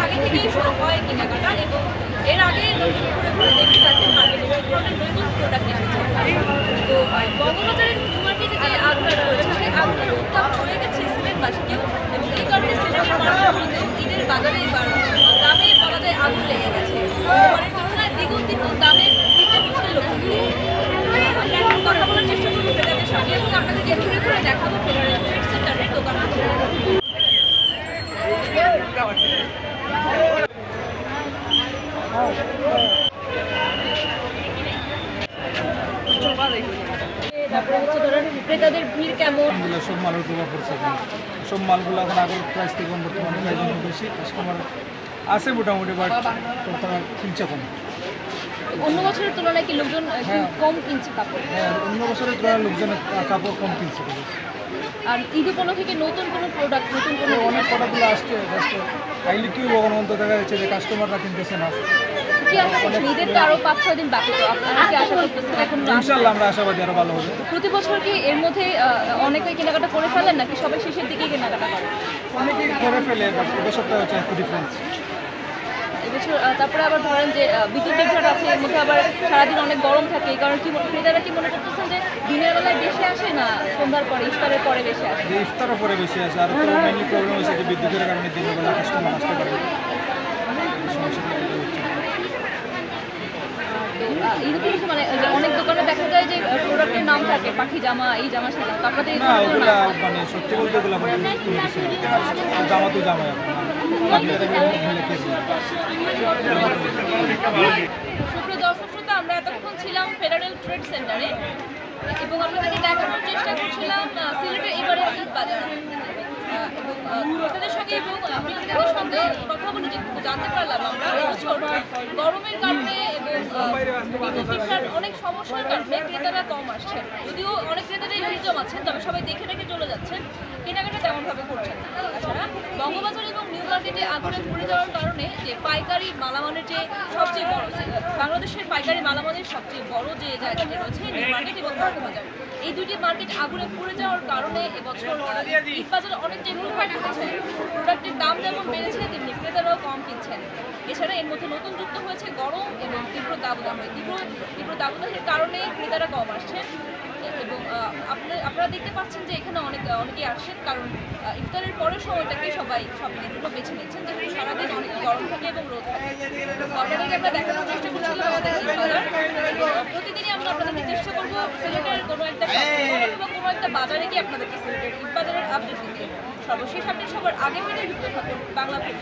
আগে থেকেই শুরু হয় কেনাকাটা এবং এর আগে নতুন করে দেখতে পাচ্ছেন মার্কেটে নতুন প্রোডাক্ট এসেছে। তো বঙ্গবাজারের মার্কেটে যে আগুনটা রয়েছে সেই আগুনের উত্তাপ চলে গেছে সিলেটবাসীকেও এবং এই কারণে সিলেটের মানুষগুলোতেও ঈদের বাজারে এবার দামে বলা যায় আগুন লেগে গেছে। পরের তুলনায় দ্বিগুণ দামে কিনতে হচ্ছে লোকগুলো। আমরা এখন কথা বলার চেষ্টা করবো ক্রেতাদের সঙ্গে এবং আপনাদেরকে ঘুরে ঘুরে দেখাবো ফেডারেল ট্রেড সেন্টারের দোকানগুলো। তারপরে হচ্ছে ধরেন ক্রেতাদের ভিড় কেমন? সব মালের প্রভাব পড়ছে, সব মালগুলো এখন আগের প্রাইস থেকে বর্তমানে প্রাইস অনেক বেশি। কাস্টমার আছে মোটামুটি, বাট তোমার কিনছে কম। অন্য বছরের তুলনায় কি লোকজন কম কিনছে কাপড়? হ্যাঁ, অন্য বছরের তুলনায় লোকজন কাপড় কম কিনছে। আর ঈদ উপলক্ষে নতুন কোনো প্রোডাক্ট অনেক প্রোডাক্টগুলো আসছে, জাস্ট আইলি কি অন্ত দেখা যাচ্ছে যে কাস্টমাররা কিনতেছে না। কি আশা করছেন? ঈদের তো আরও 5-6 দিন বাকি, তো আপনারা কি আশা করতেছেন এখন? ইনশাআল্লাহ আমরা আশাবাদী আরও ভালো হবে। প্রতি বছর কি এর মধ্যে অনেকেই কেনাকাটা করে ফেলেন নাকি সবাই শেষের দিকেই কেনাকাটা করেন? অনেকেই করে ফেলে, বাট এবছরটা হচ্ছে একটু ডিফারেন্স এবছর। তারপরে আবার ধরেন যে বিদ্যুৎ বিভ্রাট আছে, এর মধ্যে আবার সারাদিন অনেক গরম থাকে, এই কারণে কি ক্রেতারা কি মনে করতেছেন যে দিনের বেলায় বেশি আসে না সন্ধ্যার পরে ইফতারের পরে বেশি আসে? ইফতারের পরে বেশি আসে। আর তো মেইনলি প্রবলেম হয়েছে যে বিদ্যুতের কারণে দিনের বেলা কাস্টমার আসতে পারে। ঈদ উপলক্ষে মানে অনেক দোকানে দেখা যায় যে প্রোডাক্টের নাম থাকে পাখি জামা, এই জামা সেই জামা, আপনাদের না ওগুলা মানে সত্যি বলতে ওগুলো জামা তো জামাই সুপ্রিয় দর্শক শ্রোতা, আমরা এতক্ষণ ছিলাম ফেডারেল ট্রেড সেন্টারে এবং আপনাদেরকে দেখানোর চেষ্টা করছিলাম সিলেটের এবারের ঈদ বাজার এবং ক্রেতাদের সঙ্গে এবং বিক্রেতাদের সঙ্গে কথা বলে জানতে পারলাম আমরা এবছর গরমের কারণে এবং বিদ্যুৎ বিভ্রাট অনেক সমস্যার কারণে ক্রেতারা কম আসছেন। যদিও অনেক ক্রেতারাই ভিড় জমাচ্ছেন, তবে সবাই দেখে দেখে চলে যাচ্ছেন, কেনাকাটা তেমনভাবে করছেন না। তাছাড়া বঙ্গবাজার এবং নিউ মার্কেটে আগুনে পড়ে যাওয়ার কারণে যে পাইকারি মালামালের যে সবচেয়ে বড় বাংলাদেশের পাইকারি মালামালের সবচেয়ে বড় যে জায়গাটি রয়েছে নিউ মার্কেট এবং বঙ্গবাজার, এই দুটি মার্কেট আগুনে পড়ে যাওয়ার কারণে এবছর ঈদ বাজারে অনেকটাই প্রভাব পড়েছে। প্রোডাক্টের দাম যেমন বেড়েছে তেমনি ক্রেতারাও কম কিনছেন। এছাড়া এর মধ্যে নতুন যুক্ত হয়েছে গরম এবং তীব্র দাবদাহ। তীব্র দাবদাহের কারণে ক্রেতারা কম আসছেন এবং আপনারা দেখতে পাচ্ছেন যে এখানে অনেকেই আসছেন, কারণ ইফতারের পরের সময়টাকে সবাই শপিংয়ের জন্য বেছে নিচ্ছেন, যেহেতু সারাদিন অনেক গরম থাকে এবং রোদ থাকে। আপনাদেরকে আমরা দেখানোর চেষ্টা করছিলাম আমাদের ঈদ বাজার। প্রতিদিনই আমরা আপনাদেরকে চেষ্টা করবো সিলেটের কোনো একটা বা কোনো একটা বাজারে গিয়ে আপনাদেরকে সিলেটের ঈদ বাজারের আপডেট দিতে। সর্বশেষ আপডেট সবার আগে পেলে যুক্ত থাকুন বাংলাভিউ।